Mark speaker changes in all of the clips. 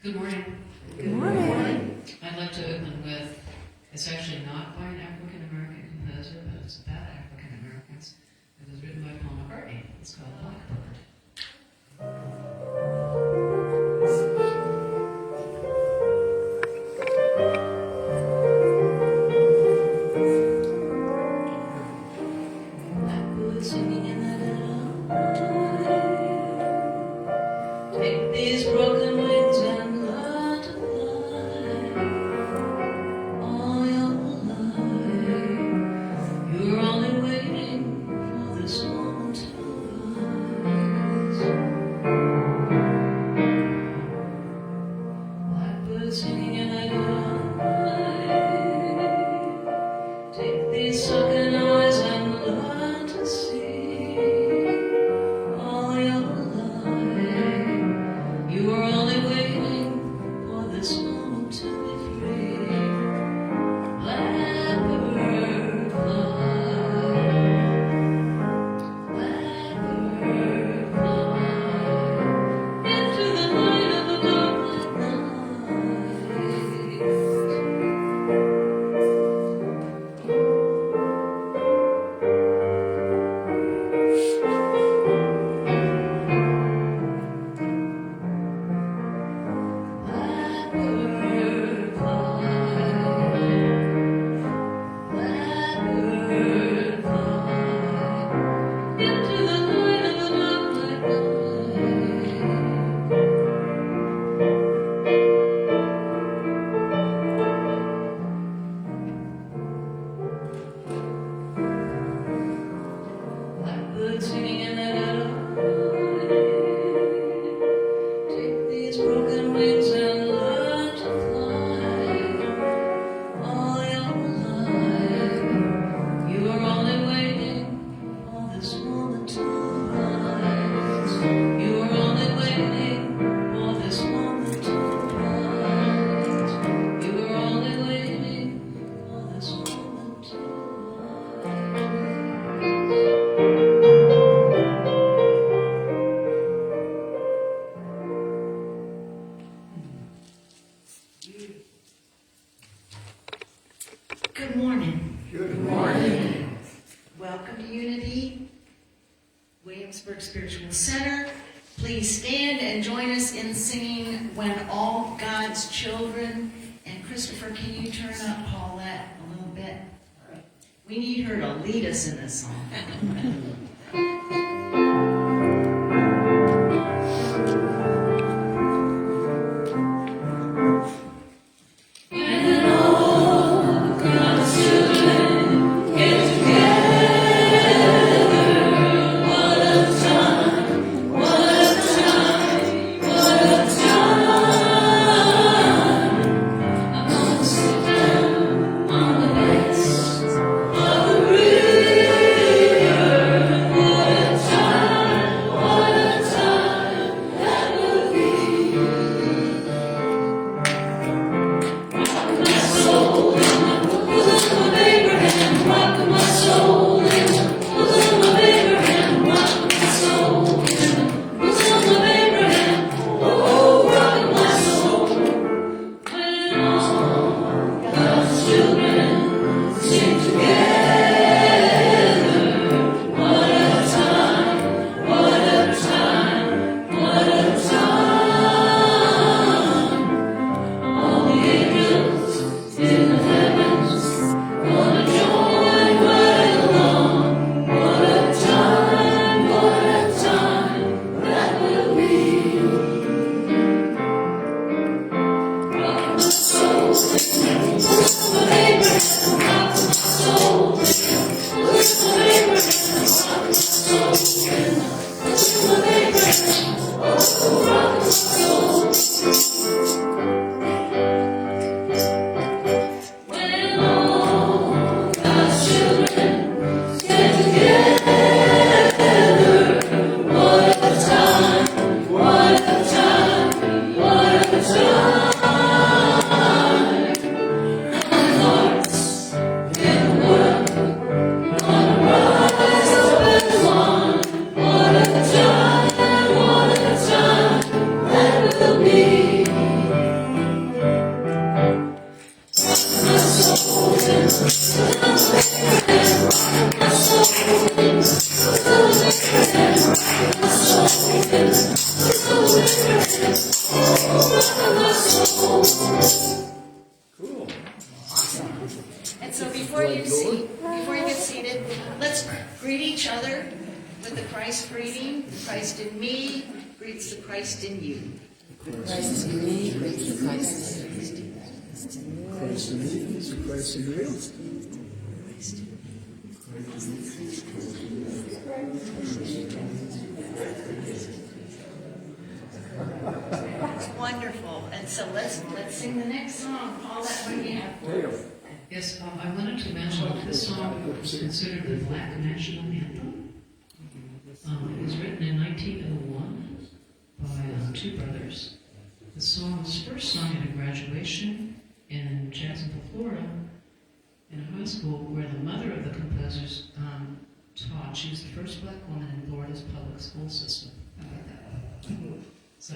Speaker 1: Good morning.
Speaker 2: Good morning.
Speaker 1: I'd like to open with, it's actually not by an African American composer, but it's about African Americans. It was written by Paul McCartney. It's called Blackbird. Blackbird singing in the night. Take these broken wings and learn to fly. All your life, you're only waiting for this moment to rise. Blackbird singing in the night. Take these sunken eyes and learn to see. All your life, you are only waiting for this moment to be free. Blackbird fly, blackbird fly, into the night of a dark night. Blackbird fly, blackbird fly, into the night of a dark night. Blackbird singing in the night. Take these broken wings and learn to fly. All your life, you are only waiting for this moment to rise. You are only waiting for this moment to rise. You are only waiting for this moment to
Speaker 2: Good morning.
Speaker 3: Good morning.
Speaker 2: Welcome to Unity Williamsburg Spiritual Center. Please stand and join us in singing When All God's Children. And Christopher, can you turn up Paulette a little bit? We need her to lead us in this song.
Speaker 4: What a time that will be.
Speaker 3: Cool.
Speaker 2: And so before you get seated, let's greet each other with the Christ greeting. The Christ in me greets the Christ in you.
Speaker 4: Christ in me greets the Christ in you.
Speaker 3: Christ in me is the Christ in you.
Speaker 2: Wonderful. And so let's sing the next song. Paul, that one you have for us.
Speaker 1: Yes, I wanted to mention that this song was considered the Black national anthem. It was written in 1901 by two brothers. The song was first sung at a graduation in Jacksonville, Florida, in a high school where the mother of the composers taught. She was the first black woman in Florida's public school system. How about that? So.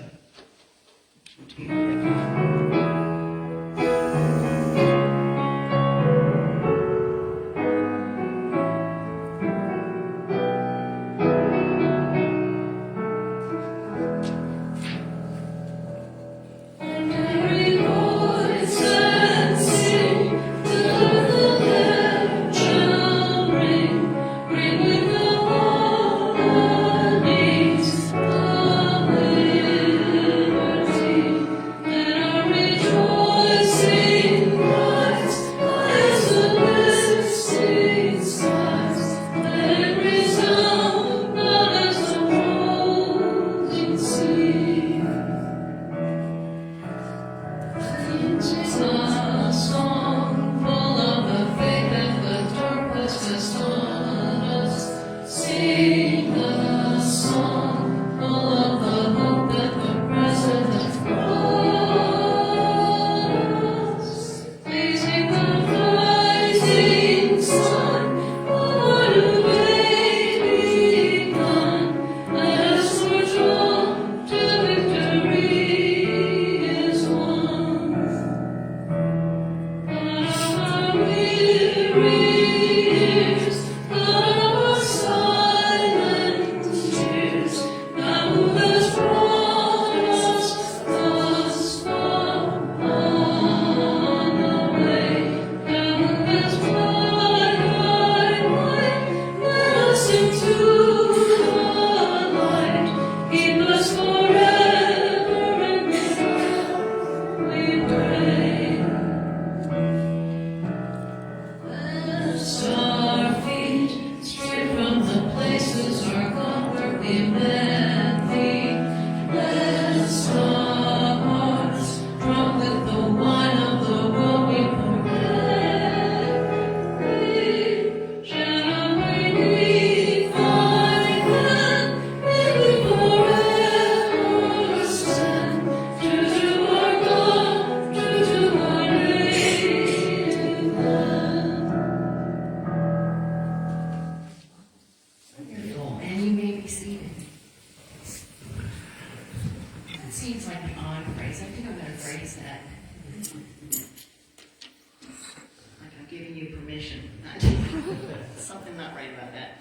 Speaker 2: Something not right about that.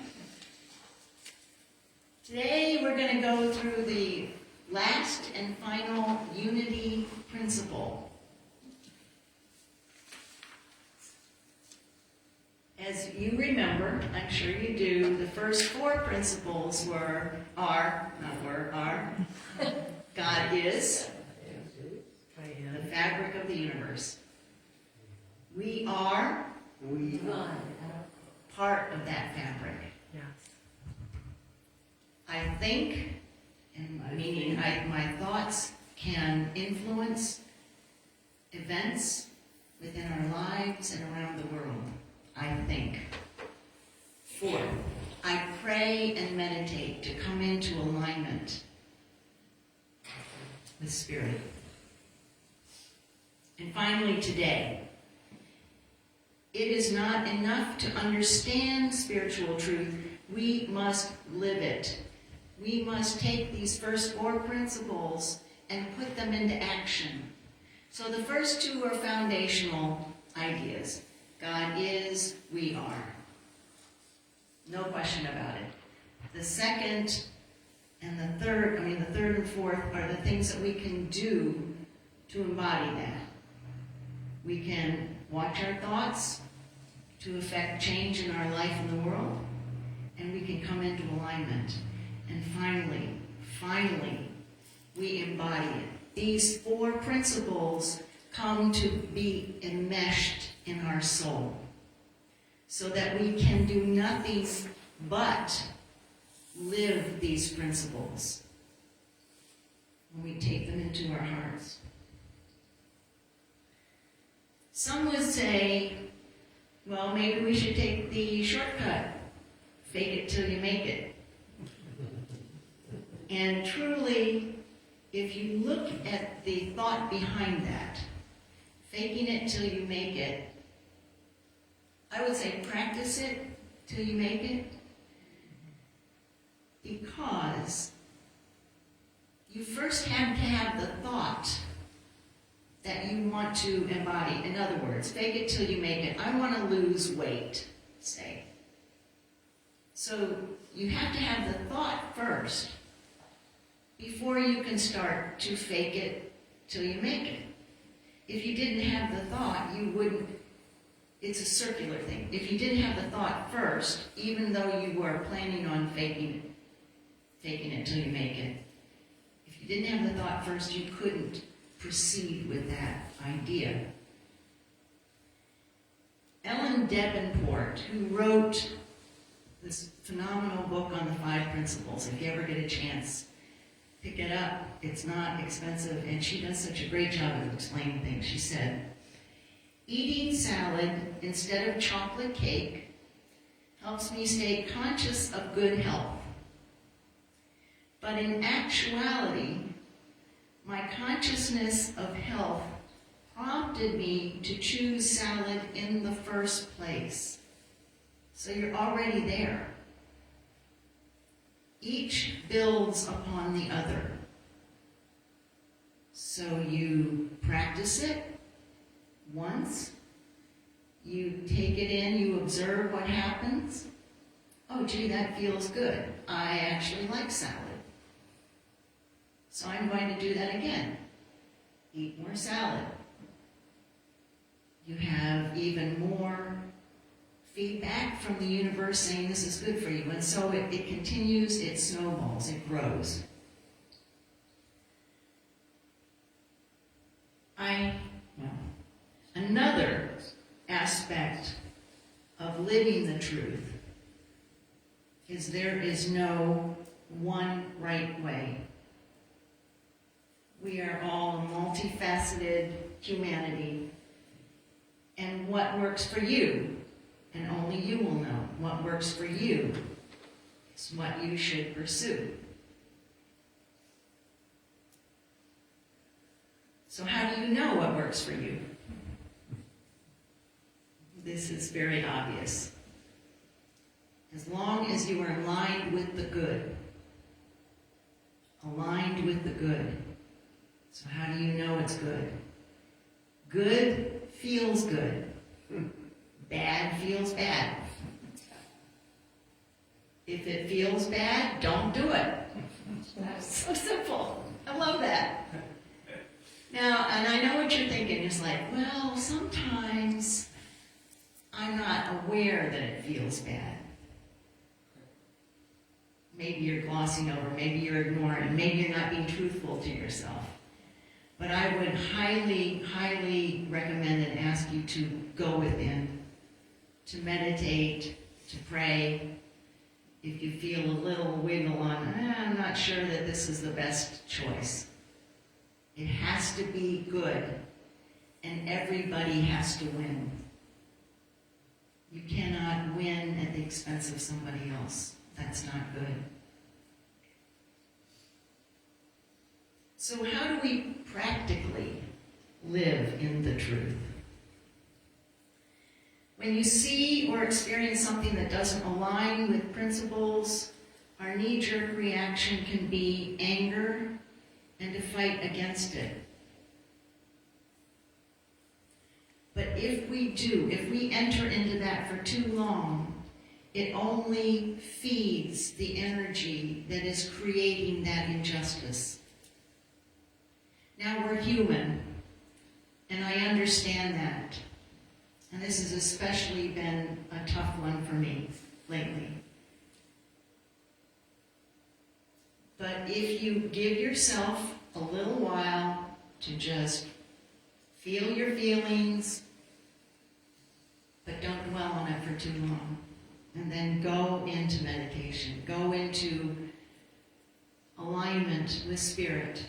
Speaker 2: Today we're going to go through the last and final unity principle. As you remember, I'm sure you do, the first four principles are, God is the fabric of the universe. We are part of that fabric.
Speaker 4: Yes.
Speaker 2: I think, and meaning my thoughts can influence events within our lives and around the world. I think. 4, I pray and meditate to come into alignment with Spirit. And finally, today, it is not enough to understand spiritual truth. We must live it. We must take these first 4 principles and put them into action. So the first 2 are foundational ideas. God is, we are. No question about it. The second And the third and fourth are the things that we can do to embody that. We can watch our thoughts to affect change in our life and the world, and we can come into alignment. And finally, we embody it. These 4 principles come to be enmeshed in our soul so that we can do nothing but live these principles when we take them into our hearts. Some would say, well, maybe we should take the shortcut, fake it till you make it. And truly, if you look at the thought behind that, faking it till you make it, I would say practice it till you make it, because you first have to have the thought that you want to embody. In other words, fake it till you make it. I want to lose weight, say. So you have to have the thought first before you can start to fake it till you make it. If you didn't have the thought, you wouldn't. It's a circular thing. If you didn't have the thought first, even though you were planning on faking it till you make it, if you didn't have the thought first, you couldn't proceed with that idea. Ellen Davenport, who wrote this phenomenal book on the 5 principles, if you ever get a chance, pick it up. It's not expensive, and she does such a great job of explaining things. She said, eating salad instead of chocolate cake helps me stay conscious of good health. But in actuality, my consciousness of health prompted me to choose salad in the first place. So you're already there. Each builds upon the other. So you practice it once, you take it in, you observe what happens. Oh, gee, that feels good. I actually like salad. So I'm going to do that again. Eat more salad. You have even more feedback from the universe saying this is good for you. And so it continues, it snowballs, it grows. Another aspect of living the truth is there is no one right way. We are all a multifaceted humanity, and what works for you, and only you will know, what works for you is what you should pursue. So how do you know what works for you? This is very obvious. As long as you are aligned with the good. Aligned with the good. So how do you know it's good? Good feels good. Bad feels bad. If it feels bad, don't do it. That's so simple. I love that. Now, and I know what you're thinking. It's like, well, sometimes I'm not aware that it feels bad. Maybe you're glossing over, maybe you're ignoring, maybe you're not being truthful to yourself. But I would highly, highly recommend and ask you to go within, to meditate, to pray. If you feel a little wiggle on, I'm not sure that this is the best choice. It has to be good, and everybody has to win. You cannot win at the expense of somebody else. That's not good. So how do we practically live in the truth? When you see or experience something that doesn't align with principles, our knee-jerk reaction can be anger and to fight against it. But if we enter into that for too long, it only feeds the energy that is creating that injustice. Now we're human, and I understand that. And this has especially been a tough one for me lately. But if you give yourself a little while to just feel your feelings, but don't dwell on it for too long, and then go into meditation, go into alignment with Spirit,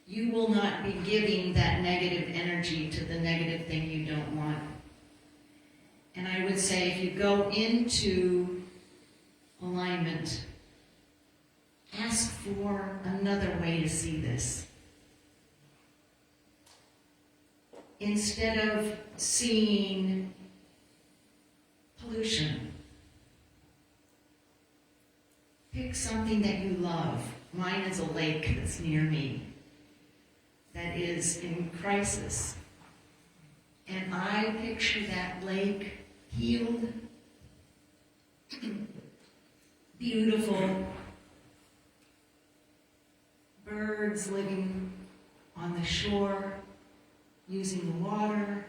Speaker 2: you will not be giving that negative energy to the negative thing you don't want. And I would say if you go into alignment, ask for another way to see this. Instead of seeing pollution, pick something that you love. Mine is a lake that's near me that is in crisis. And I picture that lake healed, beautiful, birds living on the shore, using the water,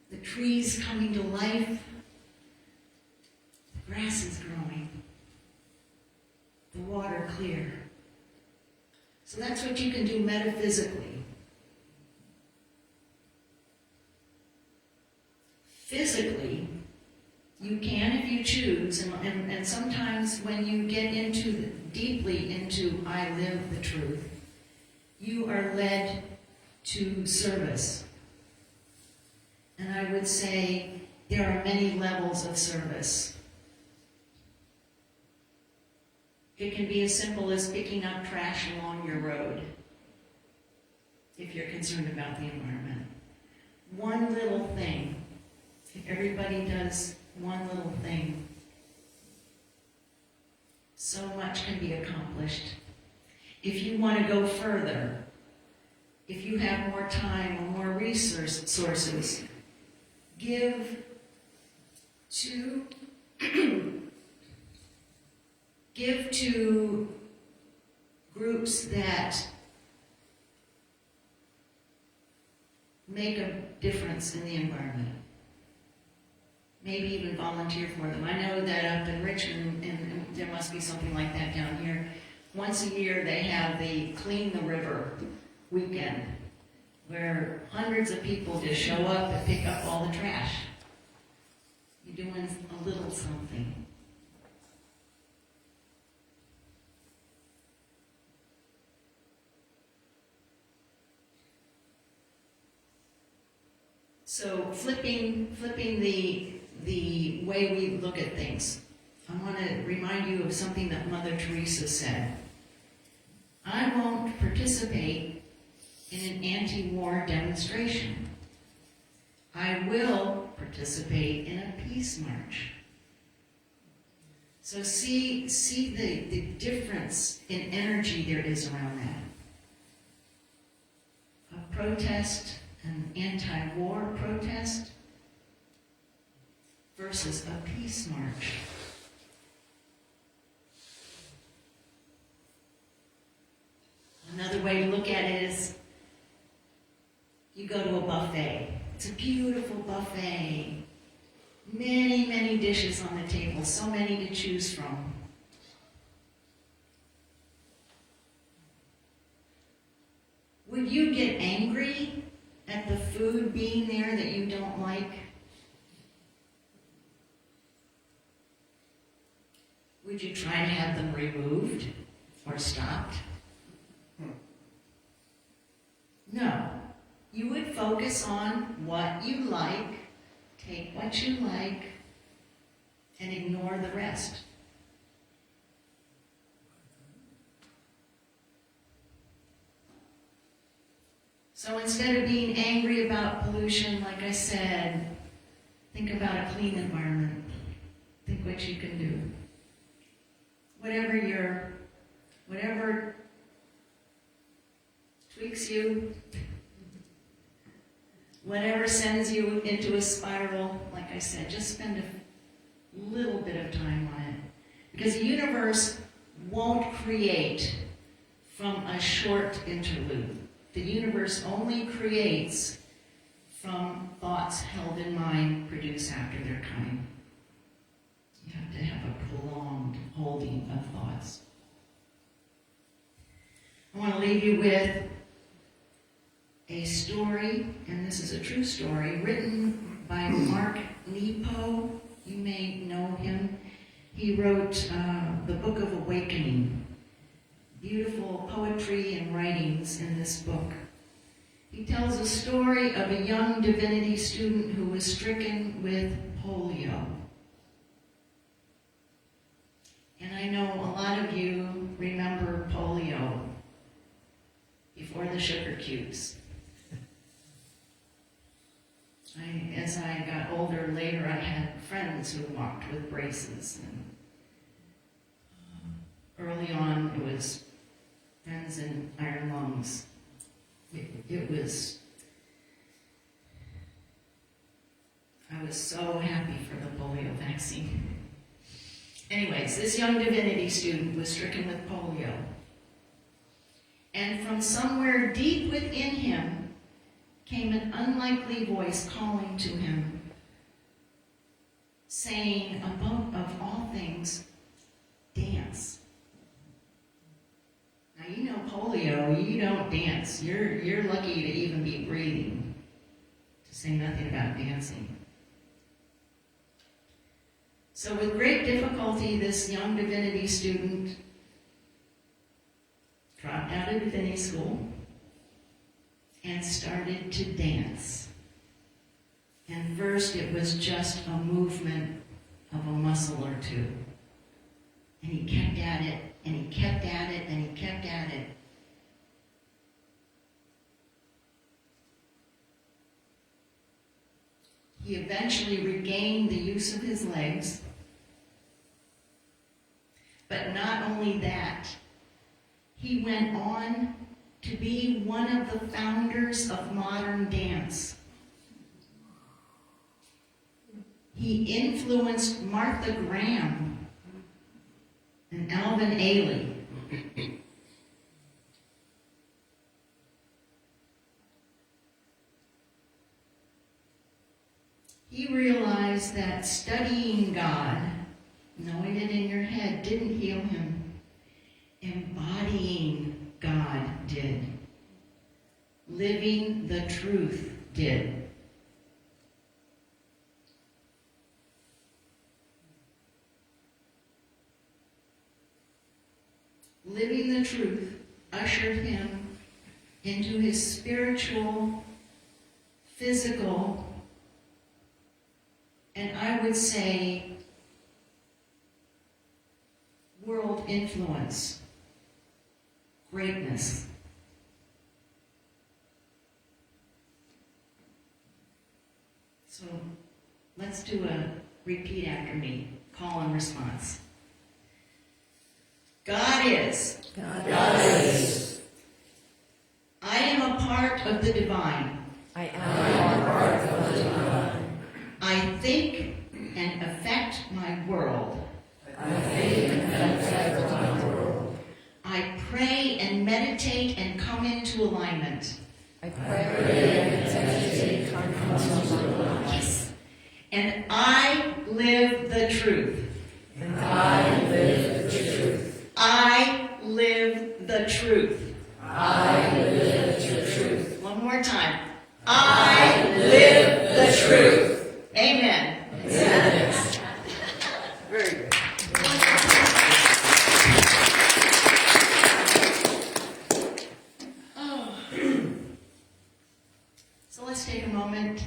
Speaker 2: the trees coming to life, the grass is growing, the water clear. So that's what you can do metaphysically. Physically, you can if you choose, and sometimes when you get deeply into I live the truth, you are led to service. And I would say there are many levels of service. It can be as simple as picking up trash along your road, if you're concerned about the environment. One little thing. If everybody does one little thing, so much can be accomplished. If you want to go further, if you have more time or more resources, give to groups that make a difference in the environment. Maybe even volunteer for them. I know that up in Richmond, and there must be something like that down here, once a year they have the Clean the River weekend, where hundreds of people just show up and pick up all the trash. You're doing a little something. So flipping the way we look at things. I want to remind you of something that Mother Teresa said. I won't participate in an anti-war demonstration. I will participate in a peace march. So see the difference in energy there is around that. A protest, an anti-war protest, versus a peace march. Another way to look at it is you go to a buffet. It's a beautiful buffet. Many, many dishes on the table, so many to choose from. Would you get angry at the food being there that you don't like? Would you try to have them removed or stopped? No. You would focus on what you like, take what you like, and ignore the rest. So instead of being angry about pollution, like I said, think about a clean environment. Think what you can do. Whatever tweaks you, Whatever sends you into a spiral, like I said, just spend a little bit of time on it. Because the universe won't create from a short interlude. The universe only creates from thoughts held in mind, produced after their kind. You have to have a prolonged holding of thoughts. I want to leave you with a story, and this is a true story, written by Mark Nepo. You may know him. He wrote the Book of Awakening. Beautiful poetry and writings in this book. He tells a story of a young divinity student who was stricken with polio. And I know a lot of you remember polio before the sugar cubes. As I got older, later I had friends who walked with braces. And early on, it was friends in iron lungs. I was so happy for the polio vaccine. Anyways, this young divinity student was stricken with polio. And from somewhere deep within him came an unlikely voice calling to him, saying, of all things, dance. Now, you know polio, you don't dance. You're lucky to even be breathing, to say nothing about dancing. So with great difficulty, this young divinity student dropped out of divinity school and started to dance. And first it was just a movement of a muscle or two. And he kept at it, and he kept at it, and he kept at it. He eventually regained the use of his legs. But not only that, he went on to be one of the founders of modern dance. He influenced Martha Graham and Alvin Ailey. He realized that studying God, knowing it in your head, didn't heal him. Embodying God did. Living the truth did. Living the truth ushered him into his spiritual, physical, and I would say world influence, greatness. So let's do a repeat after me, call and response. God is.
Speaker 4: God is.
Speaker 2: I am a part of the divine.
Speaker 4: I am a part of the divine.
Speaker 2: I think and affect my world.
Speaker 4: I think and affect my world.
Speaker 2: I pray and meditate and come into alignment.
Speaker 4: I pray and meditate and come into alignment.
Speaker 2: Yes. And I live the truth.
Speaker 4: And I live the truth.
Speaker 2: I live the truth.
Speaker 4: I live the truth.
Speaker 2: One more time. I live the truth. Amen.
Speaker 4: Yes.
Speaker 2: Very good. Oh. So let's take a moment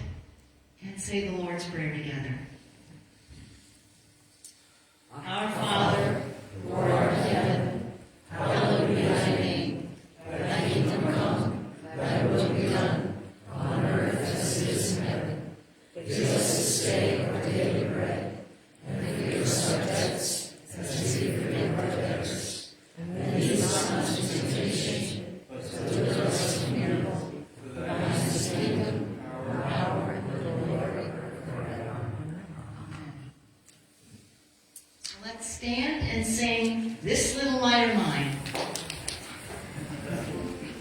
Speaker 2: stand and sing This Little Light of Mine.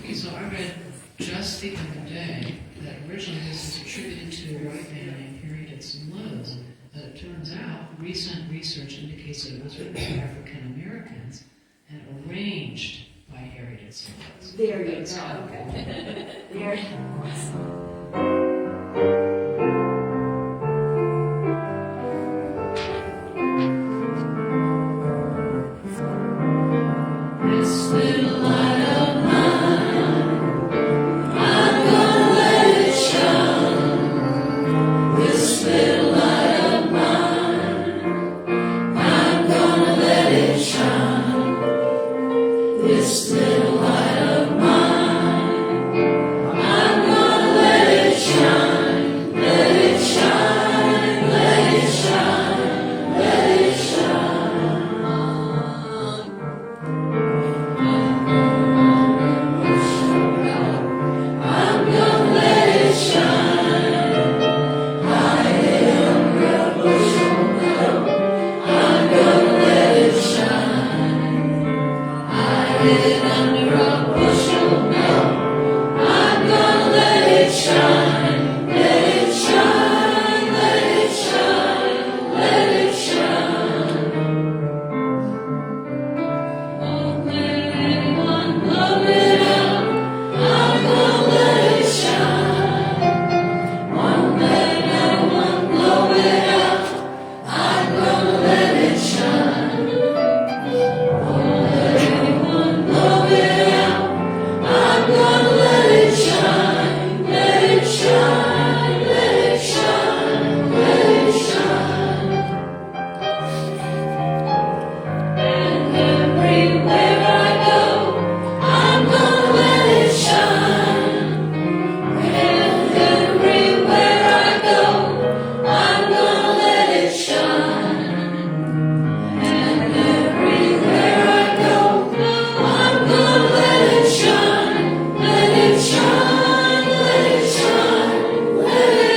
Speaker 1: Okay, so I read just the other day that originally this is attributed to a white man named Harry Lowe's, but it turns out recent research indicates that it was written by African Americans and arranged by Harry Lowe's.
Speaker 2: There you go.
Speaker 1: Okay.
Speaker 2: There.
Speaker 1: This little light of mine, I'm gonna let it shine. This little light of mine, I'm gonna let it shine. This little light of mine, I'm gonna let it shine. Let it shine, let it shine, let it shine. I'm gonna let it shine. I am real bushel now. I'm gonna let it shine. I hid under a bushel now. I'm gonna let it shine. Let it shine. Let it shine. Let it shine. Won't let anyone blow it out. I'm gonna let it shine. Won't let anyone blow it out. I'm gonna let it shine. Won't let anyone blow it out. I'm gonna let it shine. Let it shine. Let it shine. Let it shine. And everywhere I go, I'm gonna let it shine. And everywhere I go, I'm gonna let it shine. And everywhere I go, I'm gonna let it shine. Let it shine, let it shine, let it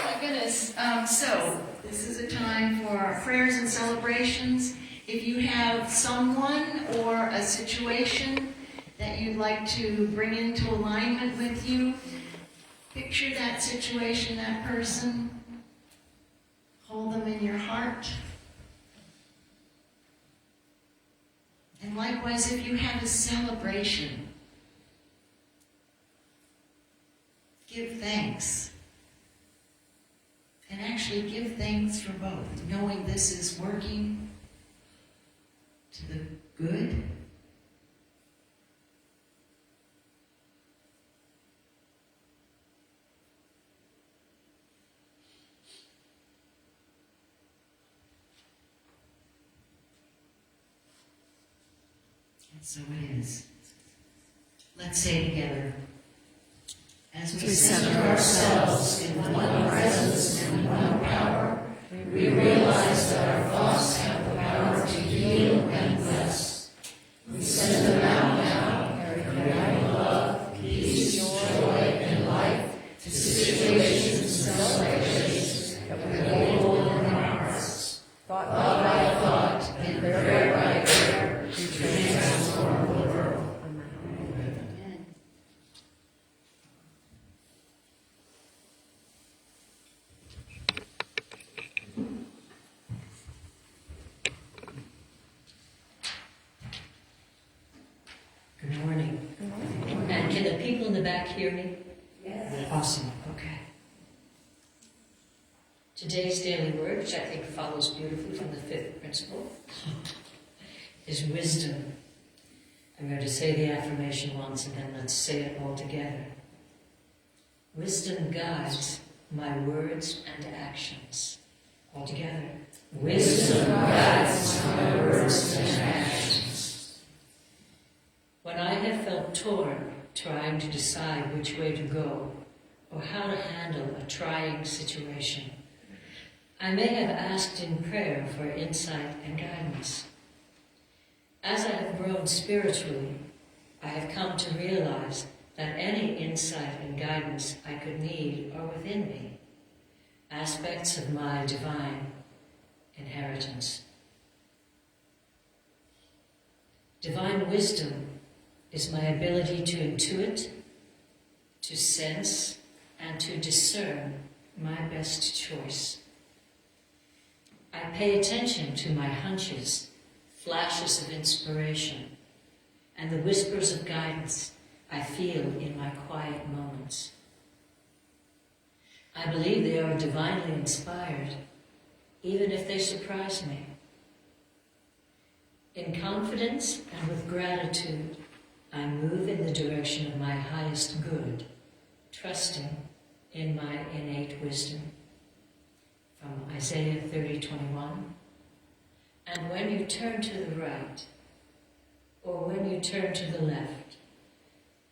Speaker 2: My goodness. So, this is a time for prayers and celebrations. If you have someone or a situation that you'd like to bring into alignment with you, picture that situation, that person, hold them in your heart. And likewise, if you have a celebration, give thanks. And actually give thanks for both, knowing this is working to the good. And so it is. Let's say together, as we center ourselves in one presence and one power, we realize that our thoughts have the power to heal and bless. We send them out now, carrying love, peace, joy, and life to situations and celebrations that we hold in our hearts. Thought by thought and prayer by prayer, we transform the world. Amen.
Speaker 5: Good morning. And can the people in the back hear me?
Speaker 2: Yes.
Speaker 5: Awesome, okay. Today's daily word, which I think follows beautifully from the fifth principle, is wisdom. I'm going to say the affirmation once and then let's say it all together. Wisdom guides my words and actions. All together. Wisdom guides my words and actions. When I have felt torn, trying to decide which way to go, or how to handle a trying situation, I may have asked in prayer for insight and guidance. As I have grown spiritually, I have come to realize that any insight and guidance I could need are within me, aspects of my divine inheritance. Divine wisdom is my ability to intuit, to sense, and to discern my best choice. I pay attention to my hunches, flashes of inspiration, and the whispers of guidance I feel in my quiet moments. I believe they are divinely inspired, even if they surprise me. In confidence and with gratitude, I move in the direction of my highest good, trusting in my innate wisdom. From Isaiah 30:21. And when you turn to the right, or when you turn to the left,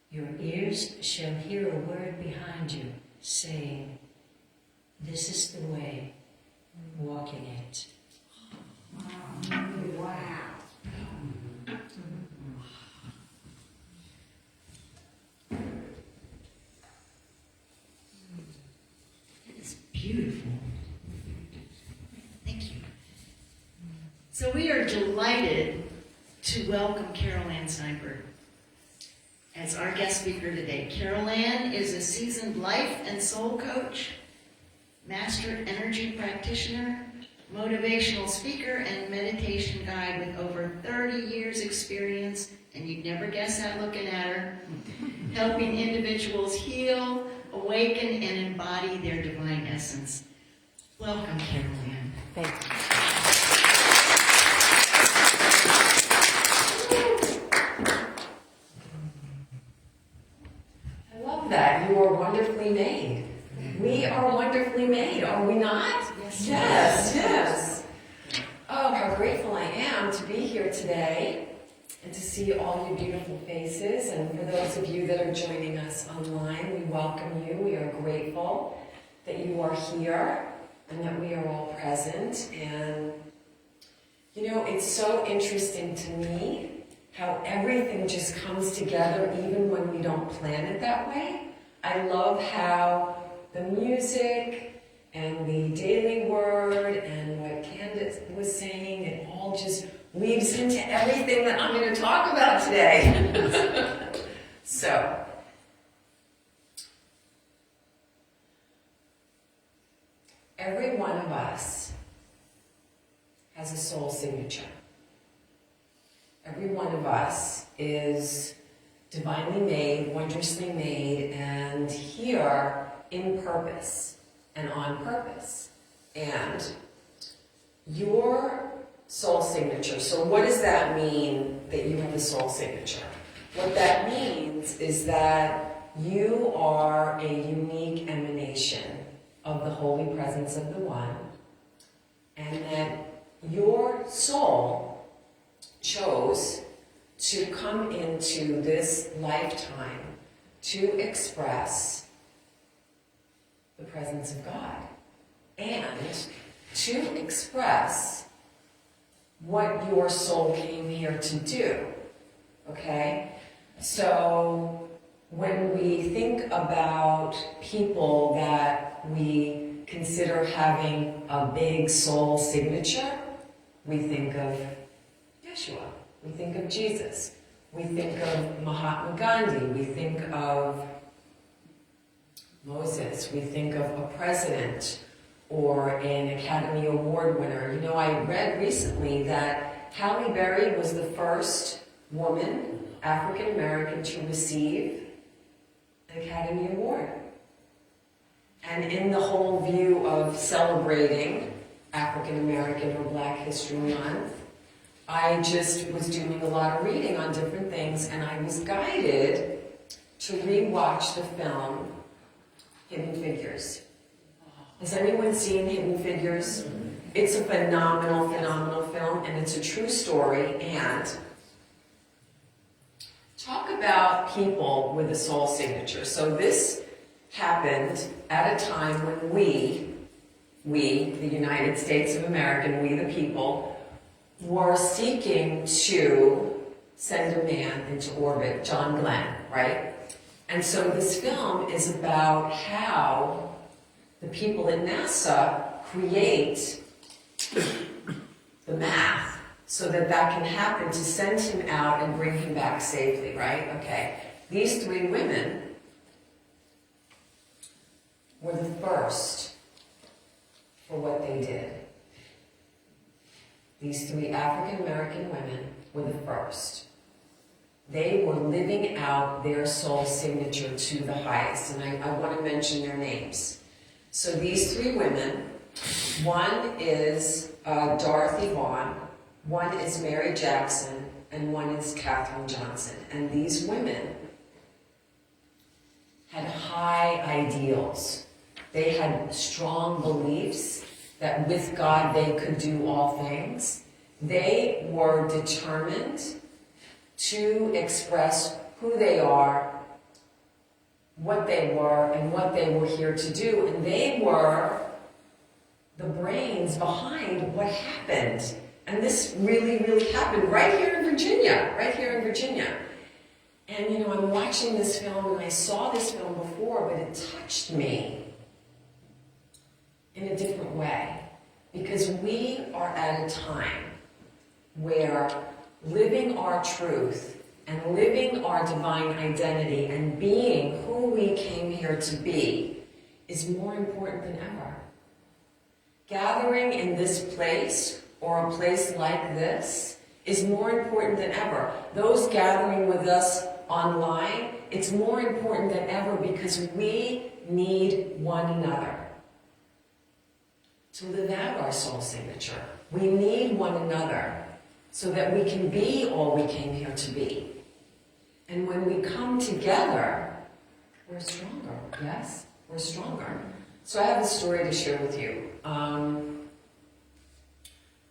Speaker 5: your ears shall hear a word behind you saying, "This is the way, walk in it."
Speaker 2: Wow. It's beautiful. Thank you. So we are delighted to welcome Carylanne Steinberg as our guest speaker today. Carylanne is a seasoned life and soul coach, master energy practitioner, motivational speaker, and meditation guide with over 30 years experience, and you'd never guess that looking at her, helping individuals heal, awaken, and embody their divine essence. Welcome, Carylanne.
Speaker 4: Thank you. I love that. You are wonderfully made. We are wonderfully made, are we not?
Speaker 2: Yes.
Speaker 4: Yes. Oh, how grateful I am to be here today and to see all your beautiful faces. And for those of you that are joining us online, we welcome you. We are grateful that you are here and that we are all present. And, you know, it's so interesting to me how everything just comes together even when we don't plan it that way. I love how the music and the daily word and what Candace was saying, it all just weaves into everything that I'm going to talk about today. So, every one of us has a soul signature. Every one of us is divinely made, wondrously made, and here in purpose and on purpose. And your soul signature, so what does that mean that you have a soul signature? What that means is that you are a unique emanation of the holy presence of the One, and that your soul chose to come into this lifetime to express the presence of God and to express what your soul came here to do. Okay? So when we think about people that we consider having a big soul signature, we think of Yeshua, we think of Jesus, we think of Mahatma Gandhi, we think of Moses, we think of a president or an Academy Award winner. You know, I read recently that Halle Berry was the first woman, African American, to receive an Academy Award. And in the whole view of celebrating African American or Black History Month, I just was doing a lot of reading on different things, and I was guided to rewatch the film Hidden Figures. Has anyone seen Hidden Figures? It's a phenomenal, phenomenal film, and it's a true story. And talk about people with a soul signature. So this happened at a time when we, the United States of America, we the people, were seeking to send a man into orbit, John Glenn, right? And so this film is about how the people at NASA create the math so that that can happen to send him out and bring him back safely, right? Okay. These three women were the first for what they did. These three African American women were the first. They were living out their soul signature to the highest, and I want to mention their names. So these three women, one is Dorothy Vaughan, one is Mary Jackson, and one is Katherine Johnson. And these women had high ideals. They had strong beliefs that with God they could do all things. They were determined to express who they are, what they were, and what they were here to do. And they were the brains behind what happened. And this really, really happened right here in Virginia, And, you know, I'm watching this film, and I saw this film before, but it touched me in a different way. Because we are at a time where living our truth and living our divine identity and being who we came here to be is more important than ever. Gathering in this place or a place like this is more important than ever. Those gathering with us online, it's more important than ever because we need one another to live out our soul signature. We need one another so that we can be all we came here to be. And when we come together, we're stronger, yes? We're stronger. So I have a story to share with you.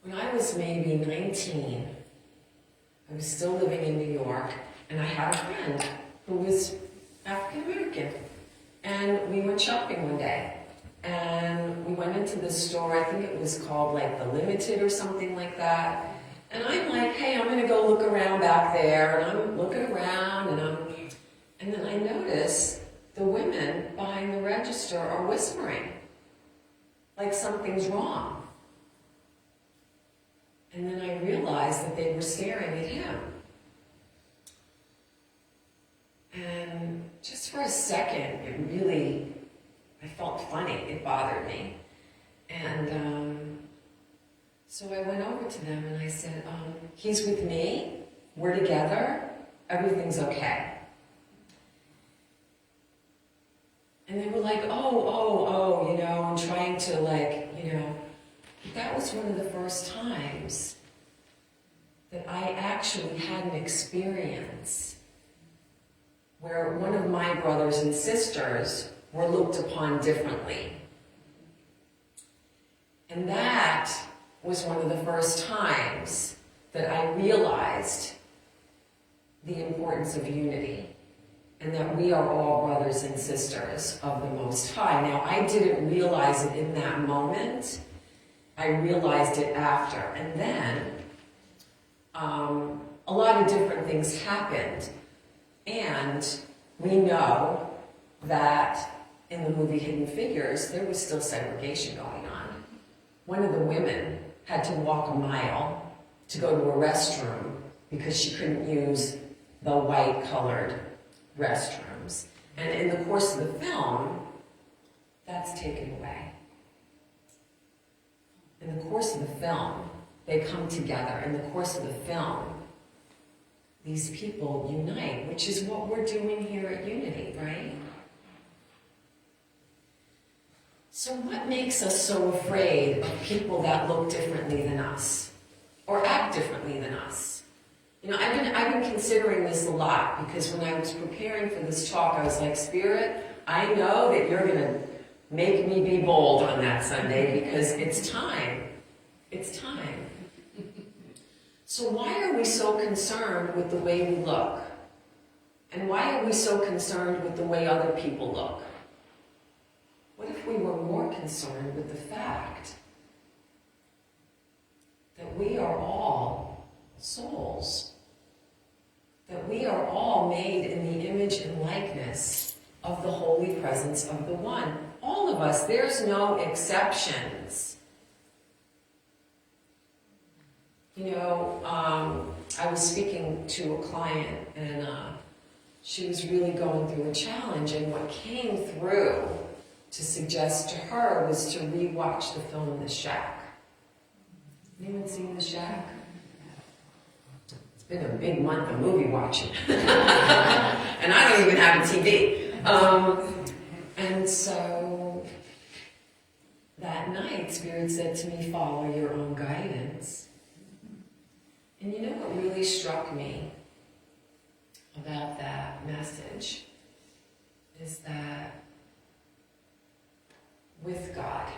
Speaker 4: When I was maybe 19, I was still living in New York, and I had a friend who was African American. And we went shopping one day. And we went into this store, I think it was called like the Limited or something like that. And I'm like, hey, I'm gonna go look around back there. And I'm looking around, and then I notice the women behind the register are whispering, like something's wrong. And then I realized that they were staring at him. And just for a second, I felt funny, it bothered me. And so I went over to them and I said, he's with me, we're together, everything's okay. And they were like, oh, you know, and trying to like, you know, that was one of the first times that I actually had an experience where one of my brothers and sisters were looked upon differently. And that was one of the first times that I realized the importance of unity and that we are all brothers and sisters of the Most High. Now, I didn't realize it in that moment. I realized it after. And then a lot of different things happened. And we know that in the movie Hidden Figures, there was still segregation going on. One of the women had to walk a mile to go to a restroom because she couldn't use the white-colored restrooms. And in the course of the film, that's taken away. In the course of the film, they come together. In the course of the film, these people unite, which is what we're doing here at Unity, right? So what makes us so afraid of people that look differently than us or act differently than us? You know, I've been considering this a lot because when I was preparing for this talk, I was like, Spirit, I know that you're going to make me be bold on that Sunday because it's time. It's time. So why are we so concerned with the way we look? And why are we so concerned with the way other people look? What if we were more concerned with the fact that we are all souls? that we are all made in the image and likeness of the holy presence of the One. All of us, there's no exceptions. You know, I was speaking to a client, and she was really going through a challenge, and what came through to suggest to her was to rewatch the film The Shack. Anyone seen The Shack? It's been a big month of movie watching. And I don't even have a TV. And so that night, Spirit said to me, follow your own guidance. And you know what really struck me about that message is that with God,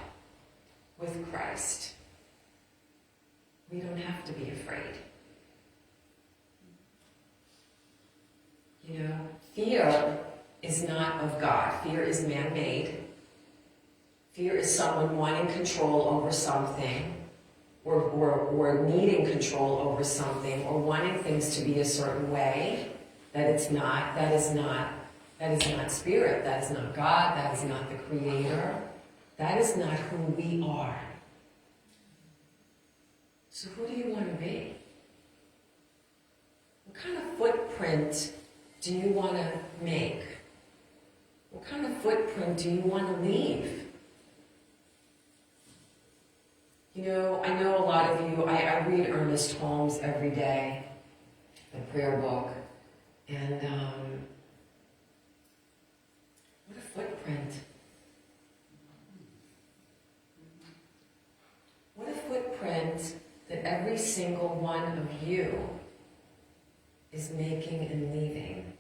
Speaker 4: with Christ, we don't have to be afraid. You know, fear is not of God. Fear is man-made. Fear is someone wanting control over something, or needing control over something, or wanting things to be a certain way that it's not. That is not Spirit. That is not God. That is not the Creator. That is not who we are. So who do you want to be? What kind of footprint do you want to make? What kind of footprint do you want to leave? You know, I know a lot of you, I read Ernest Holmes every day, the prayer book, and what a footprint. What a footprint that every single one of you is making and leaving,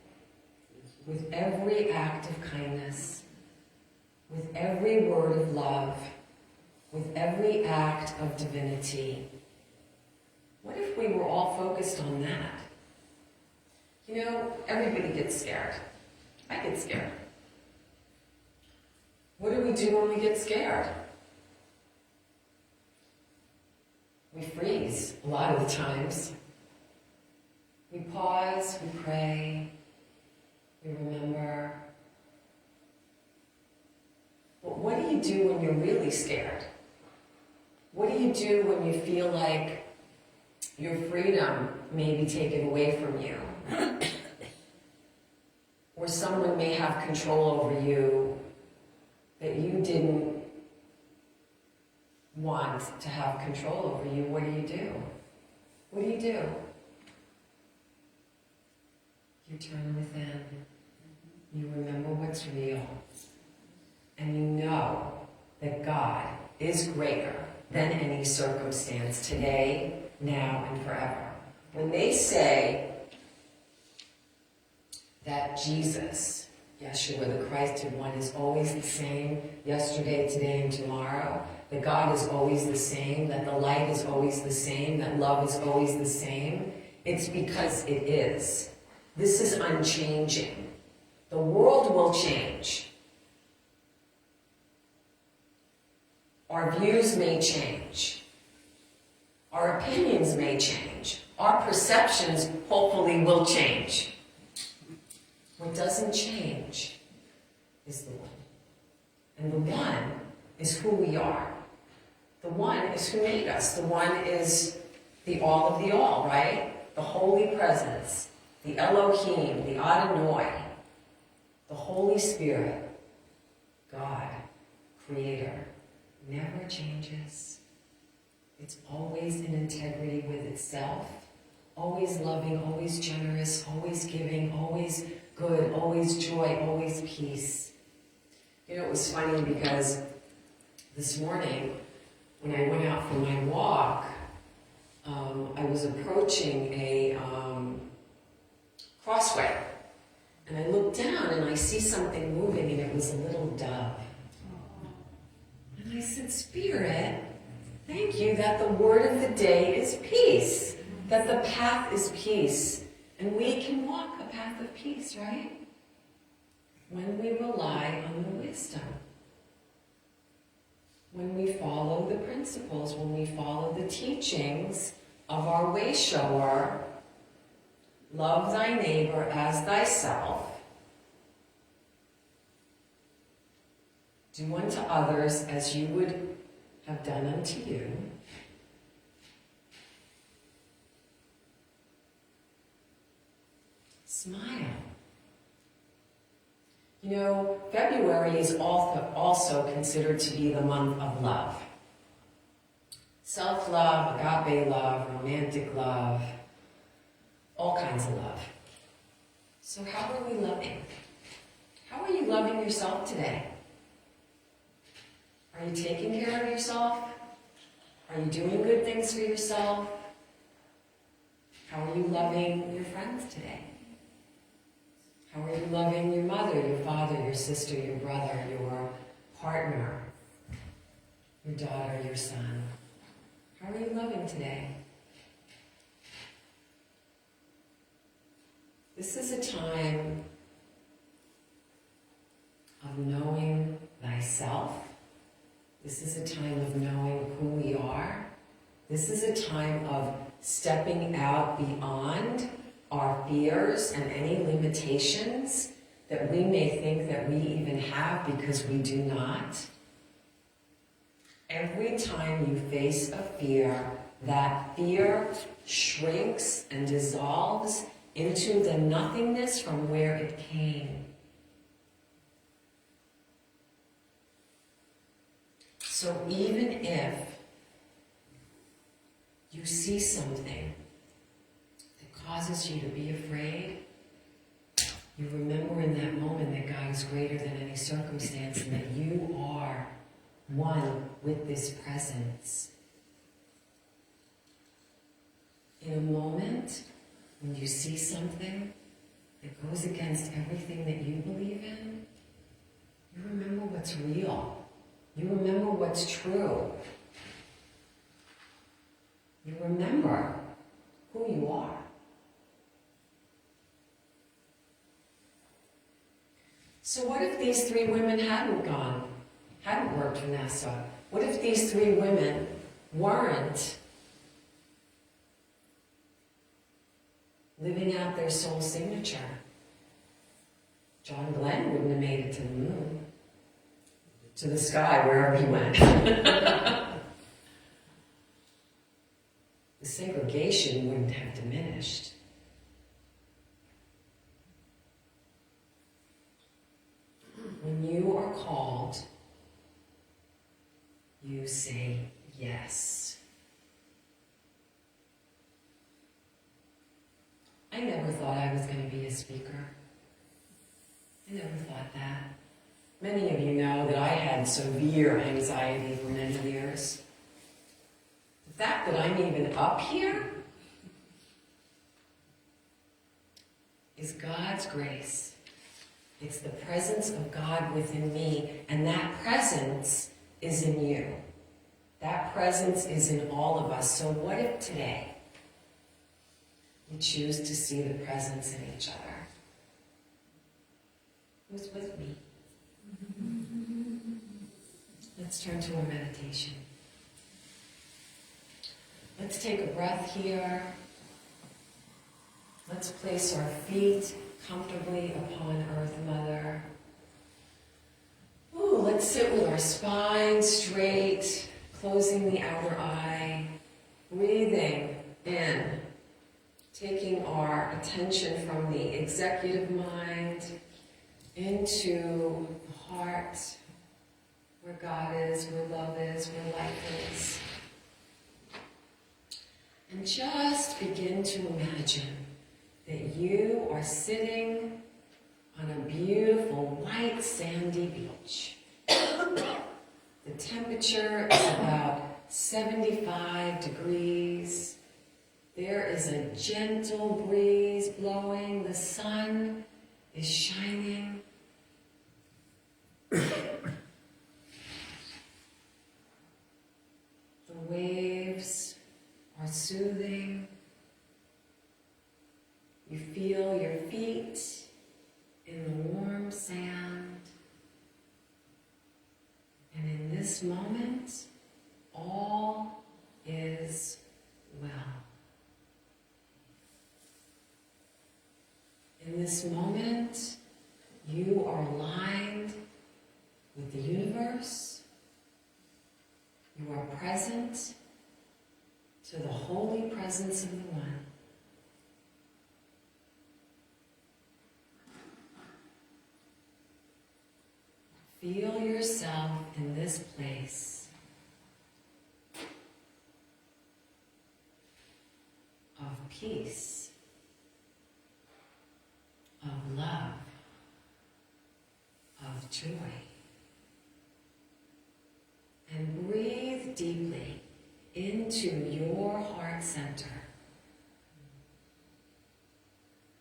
Speaker 4: with every act of kindness, with every word of love, with every act of divinity. What if we were all focused on that? You know, everybody gets scared. I get scared. What do we do when we get scared? We freeze a lot of the times. We pause, we pray, we remember. But what do you do when you're really scared? What do you do when you feel like your freedom may be taken away from you? Or someone may have control over you that you didn't want to have control over you. What do you do? What do you do? You turn within. You remember what's real. And you know that God is greater than any circumstance today, now, and forever. When they say that Jesus, Yeshua, the Christed One, is always the same, yesterday, today, and tomorrow, that God is always the same, that the light is always the same, that love is always the same, it's because it is. This is unchanging. The world will change. Our views may change. Our opinions may change. Our perceptions hopefully will change. What doesn't change is the One. And the One is who we are. The One is who made us. The One is the all of the all, right? The holy presence, the Elohim, the Adonai, the Holy Spirit, God, Creator, never changes. It's always in integrity with itself, always loving, always generous, always giving, always good, always joy, always peace. You know, it was funny because this morning, when I went out for my walk, I was approaching a crossway. And I looked down and I see something moving, and it was a little dove. And I said, Spirit, thank you that the word of the day is peace, that the path is peace. And we can walk a path of peace, right? When we rely on the wisdom. When we follow the principles, when we follow the teachings of our way shower, love thy neighbor as thyself. Do unto others as you would have done unto you. Smile. You know, February is also considered to be the month of love. Self-love, agape love, romantic love, all kinds of love. So how are we loving? How are you loving yourself today? Are you taking care of yourself? Are you doing good things for yourself? How are you loving your friends today? How are you loving your mother, your father, your sister, your brother, your partner, your daughter, your son? How are you loving today? This is a time of knowing thyself. This is a time of knowing who we are. This is a time of stepping out beyond our fears and any limitations that we may think that we even have because we do not. Every time you face a fear, that fear shrinks and dissolves into the nothingness from where it came. So even if you see something that causes you to be afraid, you remember in that moment that God is greater than any circumstance and that you are one with this presence. In a moment, when you see something that goes against everything that you believe in, you remember what's real. You remember what's true. You remember who you are. So what if these three women hadn't worked for NASA? What if these three women weren't living out their soul signature? John Glenn wouldn't have made it to the moon, to the sky, wherever he went. The segregation wouldn't have diminished. When you are called, you say yes. I never thought I was going to be a speaker. I never thought that. Many of you know that I had severe anxiety for many years. The fact that I'm even up here is God's grace. It's the presence of God within me, and that presence is in you. That presence is in all of us. So what if today we choose to see the presence in each other? Who's with me? Let's turn to a meditation. Let's take a breath here. Let's place our feet comfortably upon Earth Mother. Ooh, let's sit with our spine straight, closing the outer eye, breathing in, taking our attention from the executive mind into the heart, where God is, where love is, where life is. And just begin to imagine that you are sitting on a beautiful white sandy beach. The temperature is about 75 degrees. There is a gentle breeze blowing. The sun is shining. The waves are soothing. You feel your feet in the warm sand. And in this moment, all is well. You are aligned with the universe. You are present to the holy presence of the One. Feel yourself in this place of peace, of love, of joy. And breathe deeply into your heart center.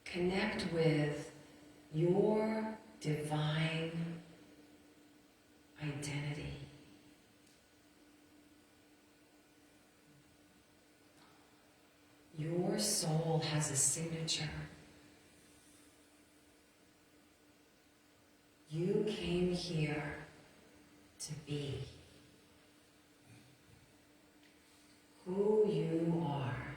Speaker 4: Connect with your divine identity. Your soul has a signature. You came here to be who you are.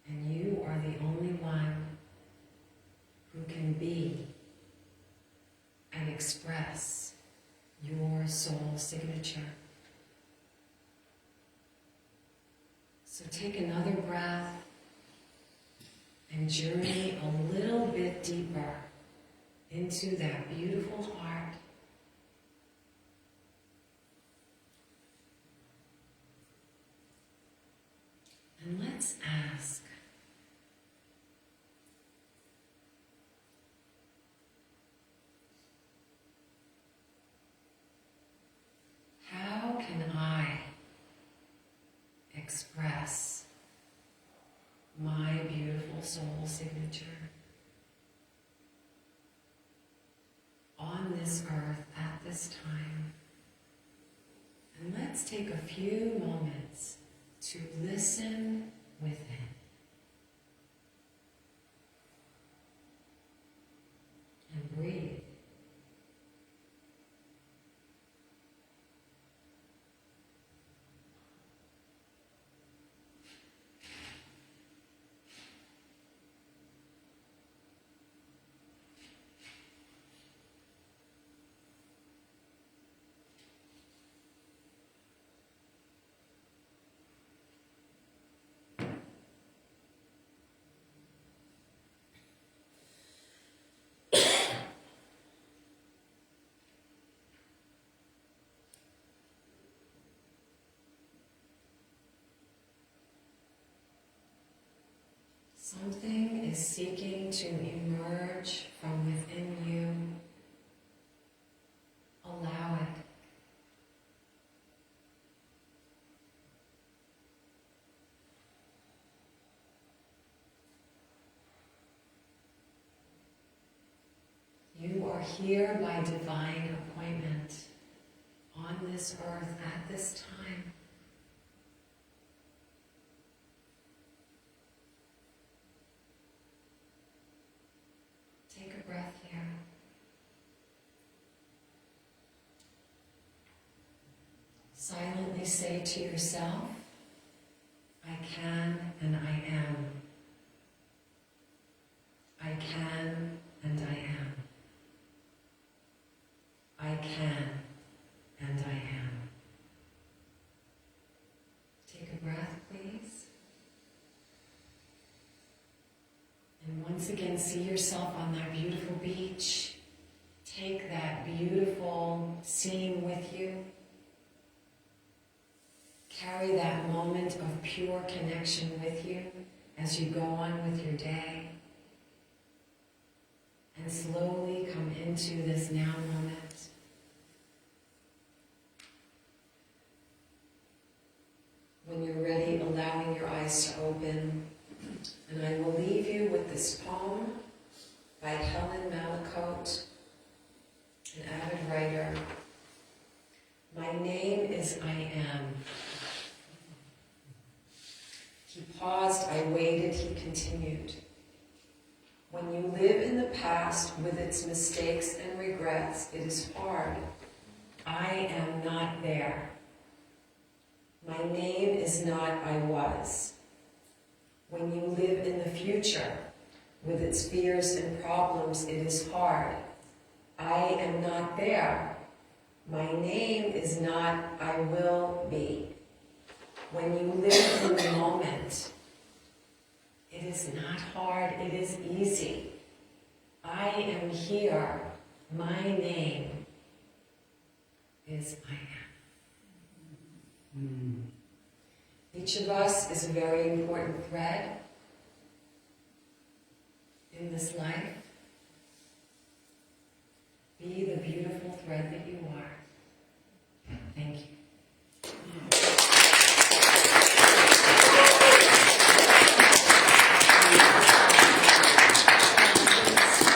Speaker 4: And you are the only one who can be and express your soul signature. So take another breath and journey a little bit deeper into that beautiful heart. And let's ask, how can I express my beautiful soul signature on this earth at this time? And let's take a few moments to listen within. And breathe. Something is seeking to emerge from within you. Allow it. You are here by divine appointment on this earth at this time. Take a breath here. Silently say to yourself, I can and I am. I can and I am. I can and I am. Take a breath, please. And once again, see yourself on that beautiful beach. Take that beautiful scene with you. Carry that moment of pure connection with you as you go on with your day. And slowly come into this now moment. When you're ready, allowing your eyes to open. And I will leave you with this poem by Helen Mallicote, an avid writer. My name is I Am. He paused, I waited, he continued. When you live in the past with its mistakes and regrets, it is hard. I am not there. My name is not I was. When you live in the future. With its fears and problems, it is hard. I am not there. My name is not I will be. When you live in the moment, it is not hard, it is easy. I am here. My name is I am. Each of us is a very important thread in this life. Be the beautiful thread that you are. Thank you.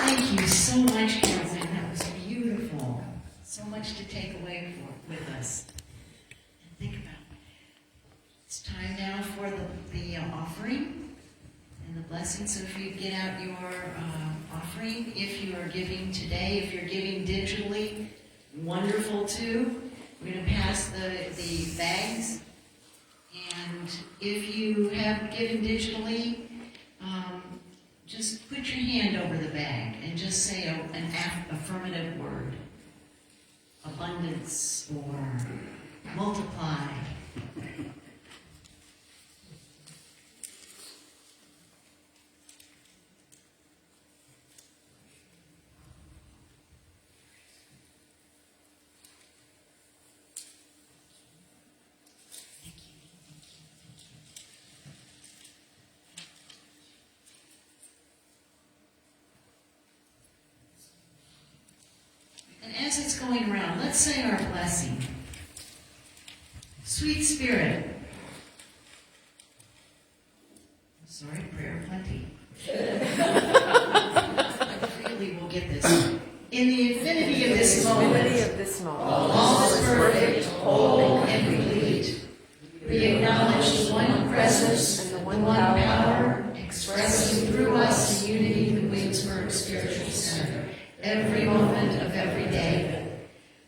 Speaker 2: Thank you so much, Carylanne. That was beautiful. So much to take away with us. And think about it. It's time now for the offering and the blessing. So if you get out your offering, if you are giving today, if you're giving digitally, wonderful too. We're going to pass the bags. And if you have given digitally, just put your hand over the bag and just say an affirmative word. Abundance or multiply. And as it's going around, let's say our blessing. Sweet Spirit. Sorry, prayer plenty. Really, we'll get this. In the infinity of this moment, all is perfect, whole, and complete. We acknowledge the one presence and the one power expressing through us in Unity Williamsburg Spiritual Center. Every moment of every day.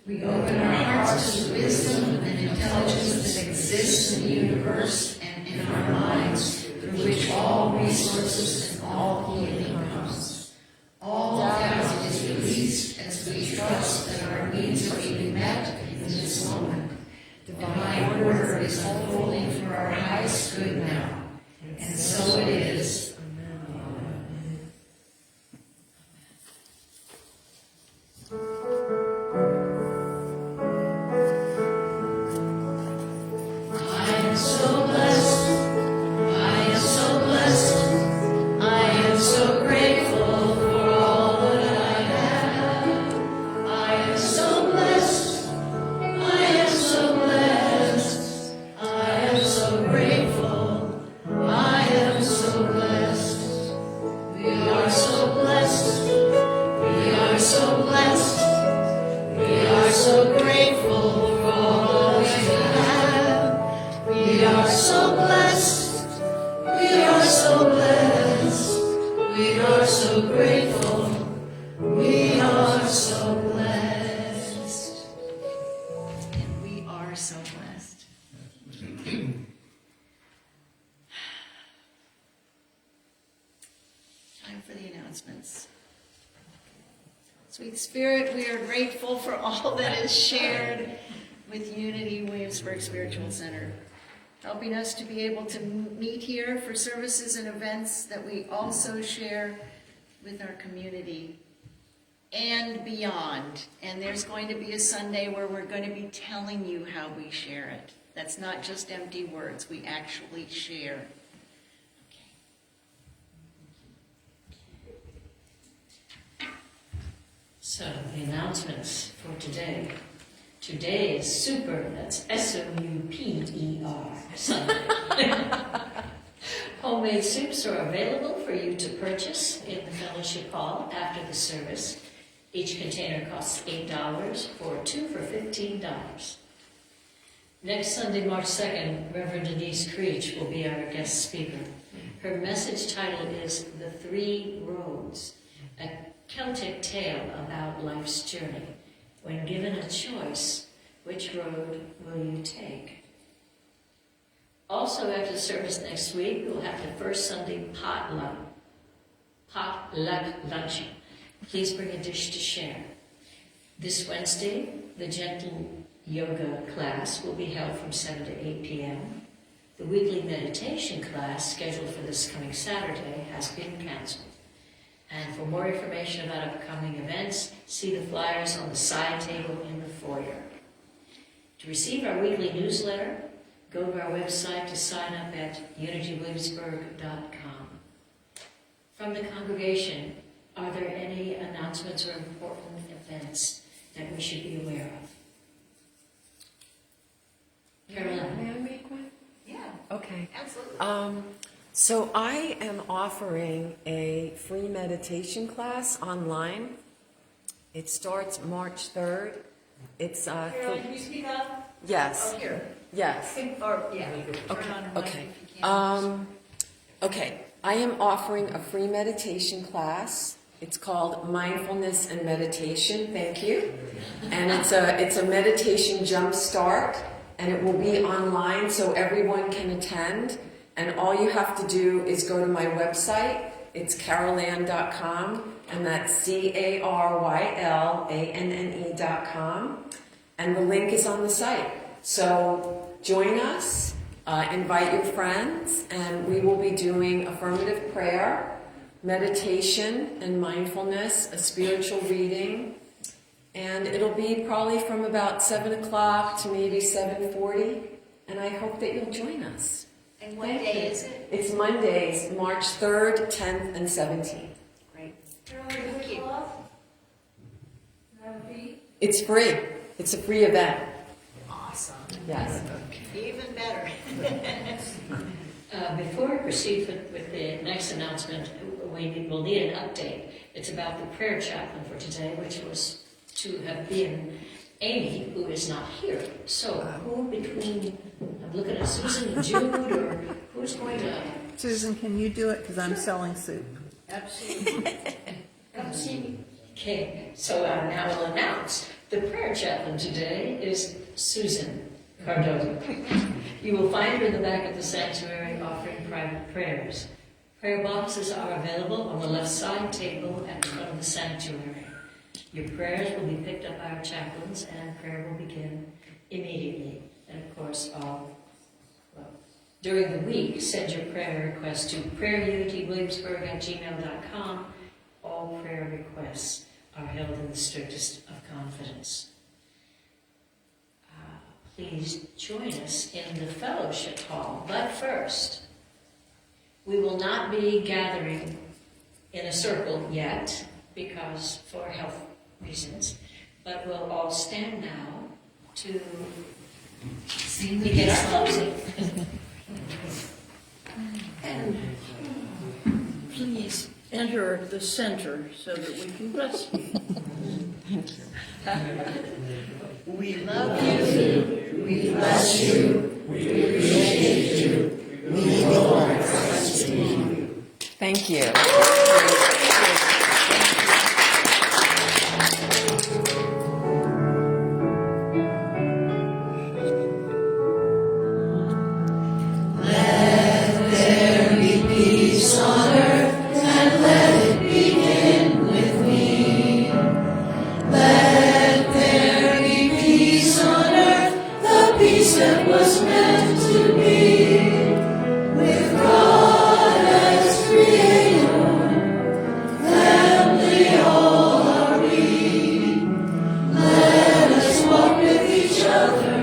Speaker 2: We open our hearts to the wisdom and intelligence that exists in the universe and in our minds, through which all resources and all healing comes. All doubt is released as we trust that our needs are being met in this moment. Divine order is unfolding for our highest good now. And so it is. Sweet Spirit, we are grateful for all that is shared with Unity Williamsburg Spiritual Center, helping us to be able to meet here for services and events that we also share with our community and beyond. And there's going to be a Sunday where we're going to be telling you how we share it. That's not just empty words, we actually share.
Speaker 5: So, the announcements for today. Today is Super, that's S-O-U-P-E-R, Sunday. Homemade soups are available for you to purchase in the fellowship hall after the service. Each container costs $8, or 2 for $15. Next Sunday, March 2nd, Reverend Denise Creech will be our guest speaker. Her message title is The Three Roads, a Celtic tale about life's journey. When given a choice, which road will you take? Also, after the service next week, we'll have the first Sunday potluck luncheon. Please bring a dish to share. This Wednesday, the gentle yoga class will be held from 7 to 8 p.m. The weekly meditation class scheduled for this coming Saturday has been canceled. And for more information about upcoming events, see the flyers on the side table in the foyer. To receive our weekly newsletter, go to our website to sign up at unitywilliamsburg.com. From the congregation, are there any announcements or important events that we should be aware of? Carylanne?
Speaker 4: May I make one?
Speaker 2: Yeah,
Speaker 4: Okay.
Speaker 2: absolutely.
Speaker 4: So I am offering a free meditation class online. It starts March 3rd. It's
Speaker 2: Caroline, can you speak up?
Speaker 4: yes,
Speaker 2: Oh, here.
Speaker 4: yes.
Speaker 2: Or, yeah.
Speaker 4: Okay,
Speaker 2: Turn on the mic
Speaker 4: okay.
Speaker 2: if you can.
Speaker 4: Okay, I am offering a free meditation class. It's called Mindfulness and Meditation. Thank you. And it's a meditation jump start, and it will be online so everyone can attend. And all you have to do is go to my website. It's carylanne.com, and that's CARYLANNE.com. And the link is on the site. So join us, invite your friends, and we will be doing affirmative prayer, meditation and mindfulness, a spiritual reading, and it'll be probably from about 7 o'clock to maybe 7:40, and I hope that you'll join us.
Speaker 2: And what day is it?
Speaker 4: It's Mondays, March 3rd, 10th, and 17th.
Speaker 2: Great.
Speaker 1: Thank you.
Speaker 4: It's free. It's a free event.
Speaker 2: Awesome.
Speaker 4: Yes.
Speaker 2: Even better.
Speaker 5: Before we proceed with the next announcement, we'll need an update. It's about the prayer chaplain for today, which was to have been Amy, who is not here. So who between, I'm looking at Susan and Jude, or who's going to?
Speaker 3: Susan, can you do it? Because I'm selling soup.
Speaker 5: Absolutely. Come see me. Okay, so now we'll announce. The prayer chaplain today is Susan Cardozo. You will find her in the back of the sanctuary offering private prayers. Prayer boxes are available on the left side table at the front of the sanctuary. Your prayers will be picked up by our chaplains, and prayer will begin immediately. And of course, during the week, send your prayer requests to prayerunitywilliamsburg@gmail.com. All prayer requests are held in the strictest of confidence. Please join us in the fellowship hall. But first, we will not be gathering in a circle yet, because for health reasons, but we'll all stand now to begin our closing.
Speaker 1: And please enter the center so that we can bless you.
Speaker 2: We love you. We bless you. We appreciate you. We adore Christ in you.
Speaker 4: Thank you.
Speaker 1: That was meant to be with God as creator, family all are we. Let us walk with each other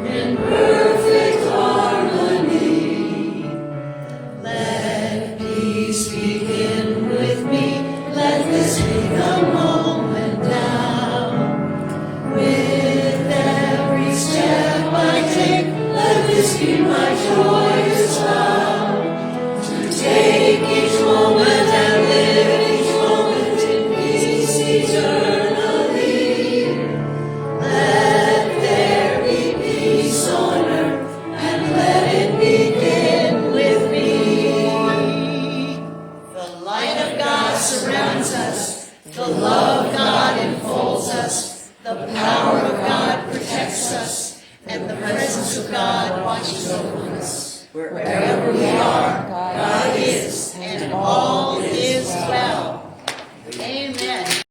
Speaker 1: in perfect harmony. Let peace begin with me. Let this be the moment now. With every step I take, let this be my joyous vow, to take each moment and live each moment in peace eternally. Let there be peace on earth, and let it begin with me. The light of God surrounds us, the love of God enfolds us, the power of God protects us.
Speaker 2: and the presence of God watches over us.
Speaker 3: Wherever
Speaker 2: we are, God is, and all is well. Amen.